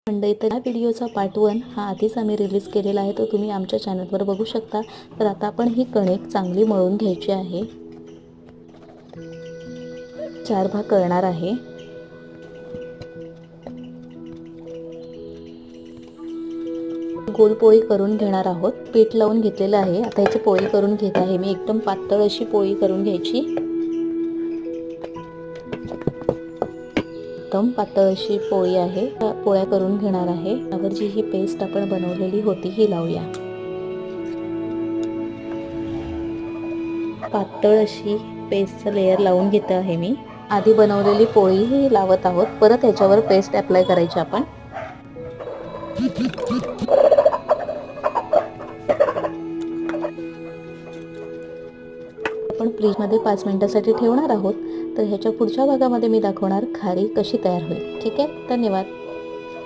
मंडळी, तर या व्हिडिओचा पार्ट 1 हा आधीच आम्ही रिलीज केलेला आहे, तो तुम्ही आमच्या चॅनलवर बघू शकता। तर आता आपण ही कणिक चांगली मळून घ्यायची आहे। 4 भाग करणार आहे। गोल पोळी करून घेणार आहोत। पीठ लावून घेतलेलं आहे। आता याची पोळी करून घेत आहे मी। एकदम पातळ अशी पोळी करून घ्यायची। एकदम पातळ अशी पोळी आहे। पोळ्या करून घेणार आहे। यावर जी ही पेस्ट आपण बनवलेली होती ही लावूया। पातळ अशी पेस्टचं लेयर लावून घेते आहे मी। आधी बनवलेली पोळी ही लावत आहोत। परत याच्यावर पेस्ट अप्लाय करायची आपण। आपण फ्रीजमध्ये 5 मिनिटांसाठी ठेवणार आहोत। तर ह्याच्या पुढच्या भागामध्ये मी दाखवणार खारी कशी तयार होईल। ठीक आहे, धन्यवाद।